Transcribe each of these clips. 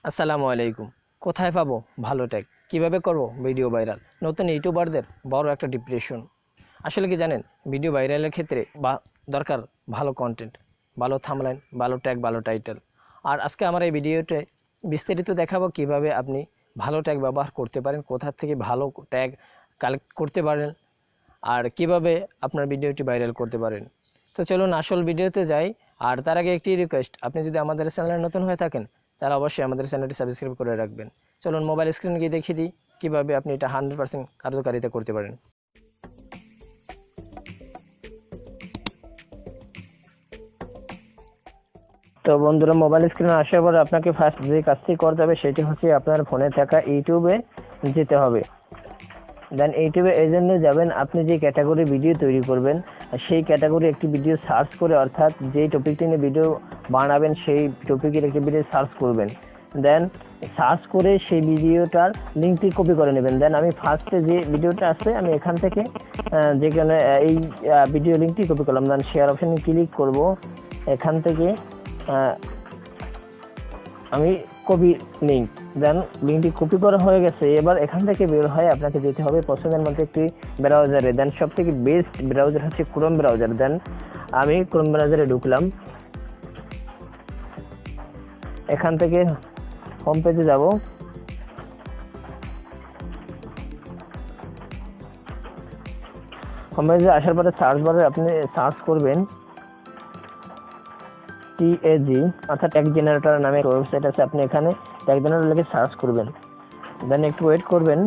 আসসালামু আলাইকুম। কোথায় পাবো ভালো ট্যাগ, কিভাবে করব ভিডিও ভাইরাল? নতুন ইউটিউবারদের বড় একটা ডিপ্রেশন। আসলে কি জানেন, ভিডিও ভাইরালের ক্ষেত্রে দরকার ভালো কন্টেন্ট, ভালো থাম্বনেল, ভালো ট্যাগ, ভালো টাইটেল। আর আজকে আমার এই ভিডিওতে বিস্তারিত দেখাবো কিভাবে আপনি ভালো ট্যাগ ব্যবহার করতে পারেন, কোথা থেকে ভালো ট্যাগ কালেক্ট করতে পারেন, আর কিভাবে আপনার ভিডিওটি ভাইরাল করতে পারেন। তো চলুন আসল ভিডিওতে যাই। আর তার আগে একটি রিকোয়েস্ট, আপনি যদি আমাদের চ্যানেলে নতুন হয়ে থাকেন তাহলে অবশ্যই আমাদের চ্যানেলটি সাবস্ক্রাইব করে রাখবেন। চলুন মোবাইল স্ক্রিনে গিয়ে দেখিয়ে দিই কীভাবে আপনি এটা 100% কার্যকারিতা করতে পারেন। তো বন্ধুরা, মোবাইল স্ক্রিনে আসার পর আপনাকে ফার্স্ট যে কাজটি করতে হবে সেটি হচ্ছে আপনার ফোনে থাকা ইউটিউবে যেতে হবে। দেন ইউটিউবে এই জন্য যাবেন, আপনি যে ক্যাটাগরি ভিডিও তৈরি করবেন সেই ক্যাটাগরি একটি ভিডিও সার্চ করে, অর্থাৎ যেই টপিকটি নিয়ে ভিডিও বানাবেন সেই টপিকের একটি ভিডিও সার্চ করবেন। দেন সার্চ করে সেই ভিডিওটার লিঙ্কটি কপি করে নেবেন। দেন আমি ফার্স্টে যে ভিডিওটা আছে আমি এখান থেকে যেখানে এই ভিডিও লিঙ্কটি কপি করলাম। দেন শেয়ার অপশানে ক্লিক করব। এখান থেকে আমি কপি লিঙ্ক, দেন লিঙ্কটি কপি করা হয়ে গেছে। এবার এখান থেকে বের হয়ে আপনাকে যেতে হবে পছন্দের মধ্যে একটি ব্রাউজারে। দেন সব থেকে বেস্ট ব্রাউজার হচ্ছে ক্রোম ব্রাউজার। দেন আমি ক্রোম ব্রাউজারে ঢুকলাম। এখান থেকে হোম পেজে যাব। হোম পেজে আসার পরে সার্চ বারে আপনি সার্চ করবেন TAG, অর্থাৎ ট্যাগ জেনারেটর নামে ওয়েবসাইট আছে। আপনি এখানে ট্যাগ জেনারেটর লিখে সার্চ করবেন। দেন একটু ওয়েট করবেন।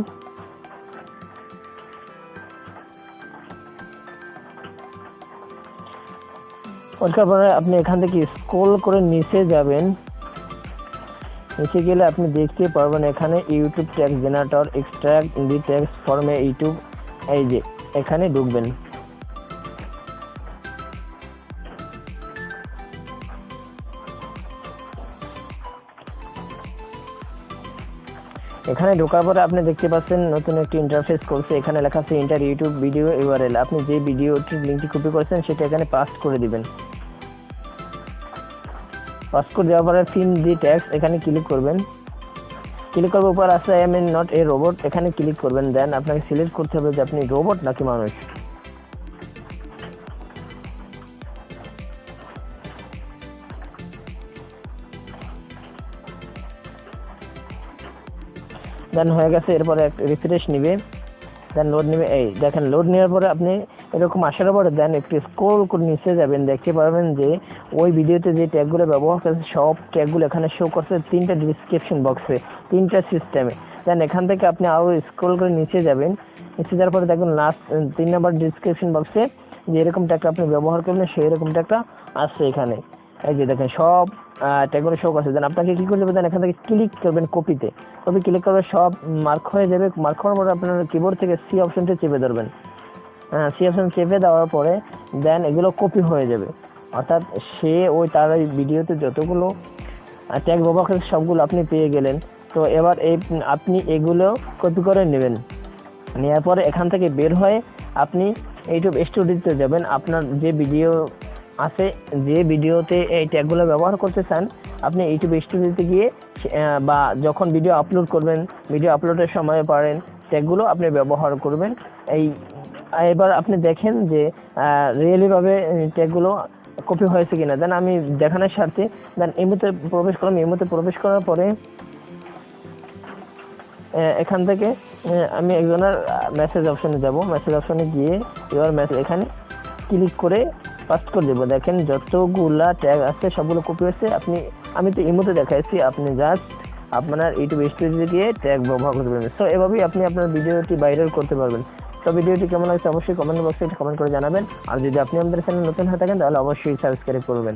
ওটার পরে আপনি এখান থেকে স্ক্রল করে নিচে যাবেন। নিচে গেলে আপনি দেখতে পারবেন এখানে YouTube tag generator extract the tags from YouTube, এই যে এখানে ঢুকবেন। এখানে ঢোকার পরে আপনি দেখতে পাচ্ছেন নতুন একটি ইন্টারফেস করছে। এখানে লেখা আছে এন্টার ইউটিউব ভিডিও ইউআরএল। আপনি যে ভিডিওটির লিঙ্কটি কপি করেছেন সেটা এখানে পাস্ট করে দিবেন। পাস্ট করে দেওয়ার পরে ফিন দি ট্যাগস এখানে ক্লিক করবেন। ক্লিক করার পর আছে I am not a robot, এখানে ক্লিক করবেন। দেন আপনাকে সিলেক্ট করতে হবে যে আপনি রোবট নাকি মানুষ। দেন হয়ে গেছে। এরপরে একটা রিফ্রেশ নিবে, দেন লোড নেবে। এই দেখেন লোড নেওয়ার পরে আপনি এরকম আসার পরে দেন একটু স্ক্রল করে নিচে যাবেন। দেখতে পারবেন যে ওই ভিডিওতে যে ট্যাগগুলো ব্যবহার করছে সব ট্যাগগুলো এখানে শো করছে তিনটা ডিসক্রিপশন বক্সে, তিনটা সিস্টেমে। দেন এখান থেকে আপনি আরও স্ক্রল করে নিচে যাবেন। নিচে যাওয়ার পরে দেখুন লাস্ট 3 নম্বর ডিসক্রিপশন বক্সে যে এরকম ট্যাগটা আপনি ব্যবহার করবেন সেই এরকম ট্যাগটা আসছে এখানে। এই যে দেখেন সব ট্যাগগুলো শো করছে। দেন আপনাকে কি করতে হবে, দেন এখান থেকে ক্লিক করবেন কপিতে। কপি ক্লিক করবে, সব মার্ক হয়ে যাবে। মার্ক হওয়ার পরে আপনার কিবোর্ড থেকে সি অপশনটা চেপে ধরবেন। সি অপশন চেপে দেওয়ার পরে দেন এগুলো কপি হয়ে যাবে। অর্থাৎ সে ওই তার এই ভিডিওতে যতগুলো ট্যাগ ব্যবহার করে সবগুলো আপনি পেয়ে গেলেন। তো এবার আপনি এগুলো কপি করে নেবেন। নেওয়ার পরে এখান থেকে বের হয়ে আপনি ইউটিউব স্টুডিওতে যাবেন। আপনার যে ভিডিও আছে, যে ভিডিওতে এই ট্যাগগুলো ব্যবহার করতে চান, আপনি ইউটিউব স্টুডিওতে গিয়ে বা যখন ভিডিও আপলোড করবেন, ভিডিও আপলোডের সময় পারেন ট্যাগগুলো আপনি ব্যবহার করবেন। এবার আপনি দেখেন যে রিয়েলিভাবে ট্যাগগুলো কপি হয়েছে কিনা। দেন আমি দেখানোর স্বার্থে দেন ইমোতে প্রবেশ করলাম। ইমোতে প্রবেশ করার পরে এখান থেকে আমি একজনের মেসেজ অপশনে যাব। মেসেজ অপশনে গিয়ে ইউর মেসেজ এখানে ক্লিক করে পাস্ট করে দেবো। দেখেন যতগুলা ট্যাগ আছে সবগুলো কপি হচ্ছে। আমি তো ইমোতে দেখাইছি, আপনি জাস্ট আপনার ইউটিউব স্টুডিওতে গিয়ে ট্যাগ ব্যবহার করতে পারবেন। সো এভাবেই আপনি আপনার ভিডিওটি ভাইরাল করতে পারবেন। তো ভিডিওটি কেমন লাগছে অবশ্যই কমেন্ট বক্সে কমেন্ট করে জানাবেন। আর যদি আপনি আমাদের চ্যানেল নতুন হয়ে থাকেন তাহলে অবশ্যই সাবস্ক্রাইব করবেন।